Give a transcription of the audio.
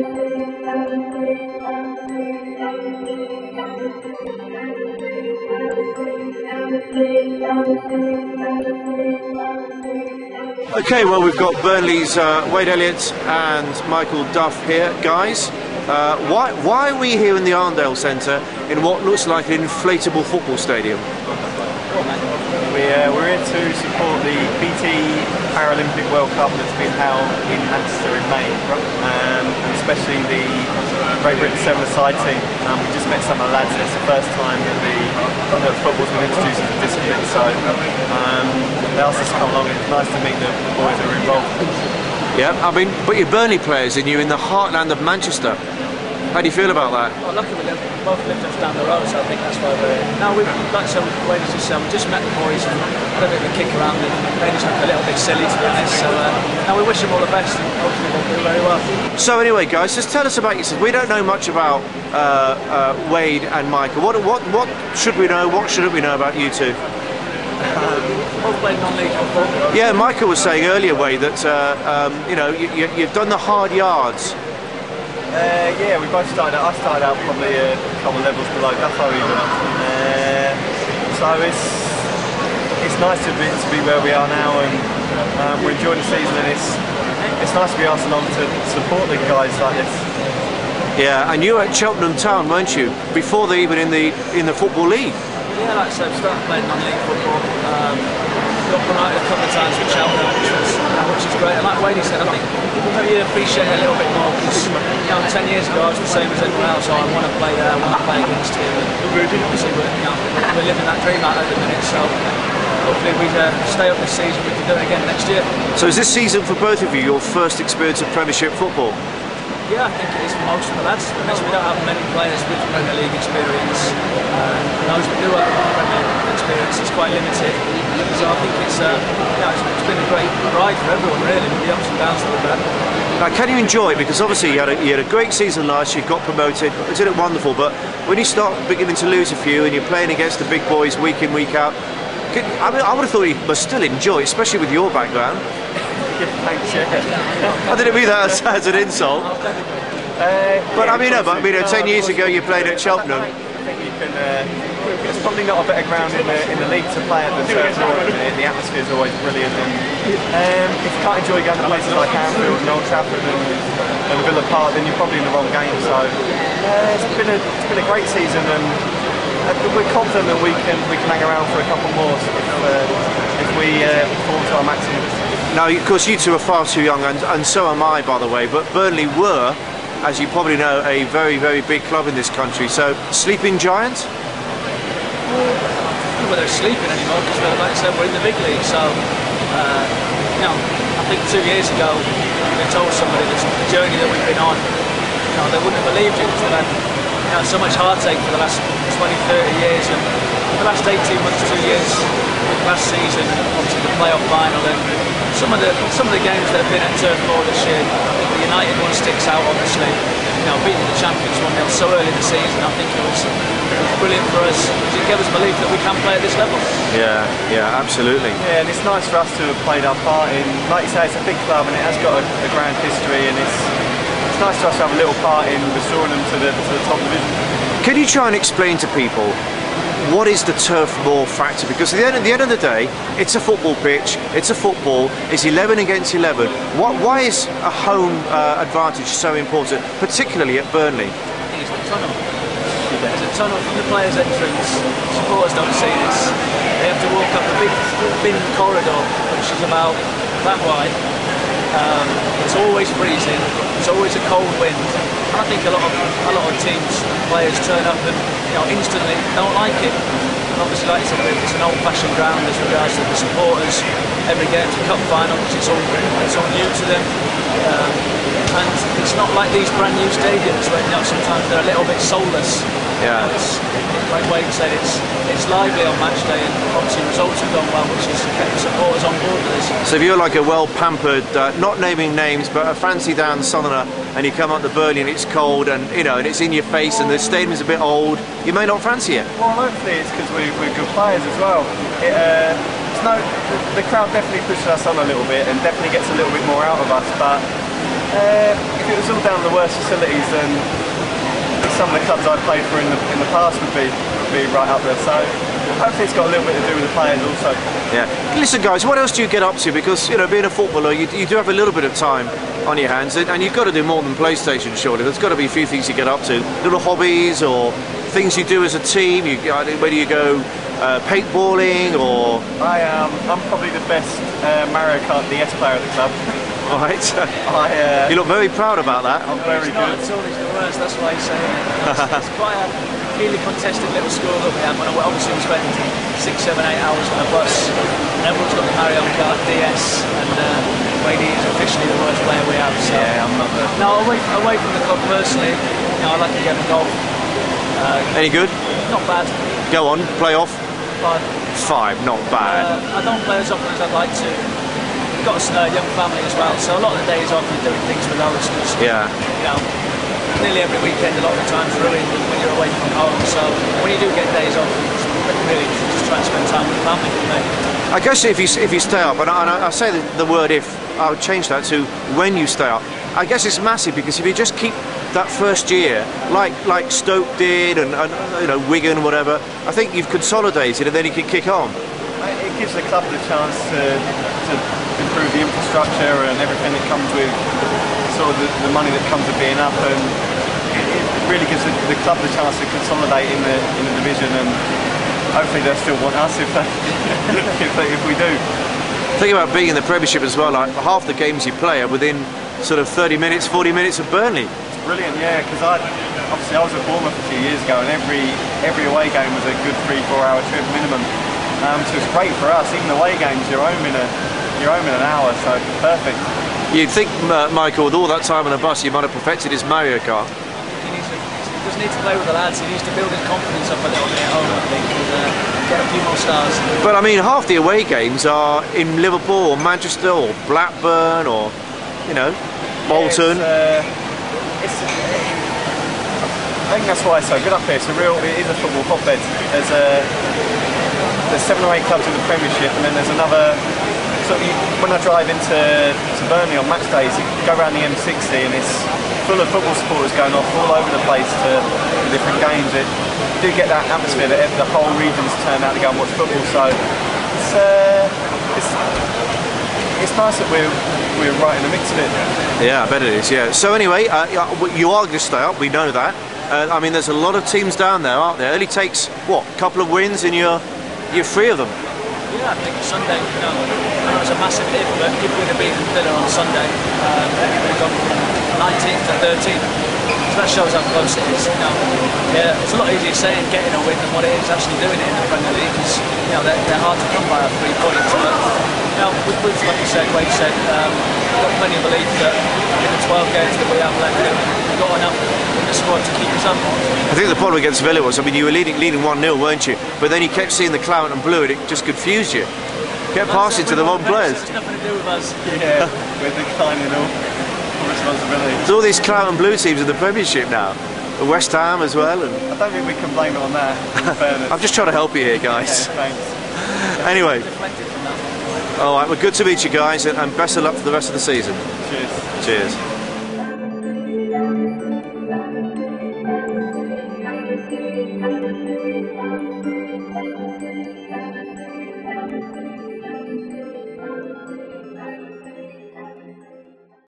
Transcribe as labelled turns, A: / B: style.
A: Okay, well, we've got Burnley's Wade Elliott and Michael Duff here, guys. Why are we here in the Arndale Centre in what looks like an inflatable football stadium?
B: We're here to support the BT Paralympic World Cup that's been held in Manchester in May, and especially the Great Britain seven-a-side team. We just met some of the lads, and it's the first time that football's been introduced as a discipline, so they asked us to come along. It's nice to meet the boys that are involved.
A: Yeah, I mean, but you're Burnley players and you're in the heartland of Manchester. How do you feel about that?
C: Well, luckily we both live just down the road, so I think that's why we're here. Now, like some ladies just said, we just met the boys and had a bit of a kick around, and they just look a little bit silly, to be honest. So now we wish them all the best, and hopefully they'll do very well. So
A: anyway, guys, just tell us about yourself. We don't know much about Wade and Michael. What should we know? What shouldn't we know about you two?
C: Both played non-league football.
A: Yeah, Michael was saying earlier, Wade, that you know you've done the hard yards.
B: Yeah, we both started out. I started out probably a couple of levels below Duff even. So it's nice to be where we are now, and we're enjoying the season, and it's nice to be asked along to support the guys like this.
A: Yeah, and you were at Cheltenham Town, weren't you? Before they even in the football league.
C: Yeah, like I said, we started playing non-league football. Got promoted a couple of times with Cheltenham, which is great. And like Wade said, I think maybe you appreciate it a little bit more, because 10 years ago I was the same as anyone else. So I want to play there, I want to play against him. And obviously we're living that dream out at the minute. So hopefully we stay up this season, we can do it again next year.
A: So is this season for both of you your first experience of Premiership football?
C: Yeah, I think it is for most of the lads. We don't have many players with Premier League experience. Those that do have Premier League experience, it's quite limited. So I think it's been a great ride for everyone, really, with the ups and downs of the bad.
A: Now, can you enjoy it? Because obviously you had a great season last year, you got promoted, isn't it wonderful? But when you start beginning to lose a few and you're playing against the big boys week in, week out, I would have thought you must still enjoy it, especially with your background.
B: Thanks, yeah.
A: I didn't mean that as an insult. But I mean, 10 years ago you played at Cheltenham.
B: I think you can. It's probably not a better ground in the league to play at than Turf Moor. The atmosphere is always brilliant. And if you can't enjoy going to places like Anfield and Old Trafford and Villa Park, then you're probably in the wrong game. So it's been a great season, and we're confident that we can hang around for a couple more if we perform to our maximum.
A: Now, of course, you two are far too young, and so am I, by the way, but Burnley were, as you probably know, a very, very big club in this country. So, sleeping giants?
C: I don't know whether they're sleeping anymore, because like I said, we're in the big league. So, I think 2 years ago, we told somebody this journey that we've been on, they wouldn't have believed it, because we've had so much heartache for the last 20, 30 years, and the last 18 months, 2 years, last season, obviously the playoff final, and some of the games that have been at Turf Moor this year, I think the United one sticks out, obviously. Beating the champions 1-0 so early in the season, I think it was brilliant for us, because it gave us belief that we can play at this level.
A: Yeah, absolutely.
B: Yeah, and it's nice for us to have played our part in, like you say, it's a big club and it has got a grand history, and it's nice for us to have a little part in restoring them to the top division.
A: Can you try and explain to people what is the Turf Moor factor? Because at the end of the day, it's a football pitch, it's a football, it's 11 against 11. Why is a home advantage so important, particularly at Burnley?
C: I think it's the tunnel. There's a tunnel from the players' entrance. Supporters don't see this. They have to walk up a big bin corridor, which is about that wide. It's always freezing, it's always a cold wind. And I think a lot of teams, players turn up and instantly don't like it. And obviously, like I said, it's an old-fashioned ground as regards to the supporters. Every game's a cup final, because it's all new to them. And it's not like these brand new stadiums where sometimes they're a little bit soulless.
A: Yeah.
C: Like Wade said, it's lively on match day, and obviously results have gone well, which has kept the supporters on board with this.
A: So if you're like a well-pampered, not naming names, but a fancy-down southerner, and you come up to Burnley and it's cold, and and it's in your face, and the stadium's a bit old, you may not fancy it.
B: Well, hopefully it's because we're good players as well. The crowd definitely pushes us on a little bit and definitely gets a little bit more out of us, but If it was all down to the worst facilities, then some of the clubs I've played for in the past would be right up there. So hopefully it's got a little bit to do with the players also.
A: Yeah. Listen, guys, what else do you get up to? Because, you know, being a footballer, you do have a little bit of time on your hands, and you've got to do more than PlayStation, surely. There's got to be a few things you get up to, little hobbies or things you do as a team. Where do you go? Paintballing, or
B: I'm probably the best Mario Kart DS player at the club.
A: Right. You look very proud about that.
B: I'm very good.
C: It's always the worst, that's why you say it. It's quite a really contested little school that we have. When obviously we spend 6, 7, 8 hours on a bus, and everyone's got the Mario Kart DS, and Wade is officially the worst player we have. So.
B: Yeah, I'm not good.
C: No, away from the club personally, you know, I like to get the golf.
A: Any good?
C: Not bad.
A: Go on, play off.
C: 5.
A: 5, not bad.
C: I don't play as often as I'd like to. We've got a young family as well, so a lot of the days off you're doing things with others.
A: Yeah.
C: You know, nearly every weekend, a lot of the times ruined when you're away from home. So when you do get days off, it's really just try and spend time with the family.
A: I guess if you stay up, and I say the word if, I would change that to when you stay up. I guess it's massive, because if you just keep that first year, like Stoke did, and you know, Wigan, whatever, I think you've consolidated, and then you can kick on.
B: It gives the club the chance to improve the infrastructure and everything that comes with sort of the money that comes with being up, and it really gives the club the chance to consolidate in the division, and hopefully they'll still want us if we do.
A: Think about being in the Premiership as well. Like half the games you play are within sort of 30 minutes, 40 minutes of Burnley.
B: It's brilliant, yeah, because I was at Bournemouth a few years ago, and every away game was a good 3-4 hour trip minimum. So it's great for us. Even away games, you're home in an hour, so perfect. You'd
A: think, Michael, with all that time on a bus, you might have perfected his Mario Kart.
C: He doesn't need to play with the lads. He needs to build his confidence up a little bit at home, I think, and get a few more stars.
A: But I mean, half the away games are in Liverpool or Manchester or Blackburn or, you know, Bolton.
B: Yeah, I think that's why it's so good up here. It is a football hotbed. There's 7 or 8 clubs in the Premiership, and then there's another. So when I drive into Burnley on match days, you go around the M60 and it's full of football supporters going off all over the place to different games. You do get that atmosphere that the whole region's turned out to go and watch football. So it's nice that we're right in the mix of it.
A: Yeah, I bet it is. Yeah. So anyway, you are going to stay up. We know that. I mean, there's a lot of teams down there, aren't there? It only takes what, a couple of wins and you're free of them.
C: Yeah, I think Sunday, you know, I know it's a massive if, but if we'd have beaten Villa on Sunday, we would have gone from 19th to 13th. So that shows how close it is. You know, yeah, it's a lot easier saying getting a win than what it is actually doing it in the Premier League, because you know they're hard to come by at 3 points. But you know, we've like you said, Wade said, we've got plenty of belief that in the 12 games that we have left, we've got enough in the squad to keep us up.
A: I think the problem against Villa was, I mean, you were leading 1-0, weren't you? But then you kept seeing the clout and blue, and it just confused you. Kept passing to the wrong players.
C: It's nothing to do with us.
B: Yeah, we're declining all responsibility.
A: There's all these clout and blue teams in the Premiership now. West Ham as well. And
B: I don't think we can blame it on that, in fairness.
A: I'm just trying to help you here, guys.
B: Yeah, thanks.
A: Anyway. All right, well, good to meet you guys, and best of luck for the rest of the season.
B: Cheers.
A: Cheers.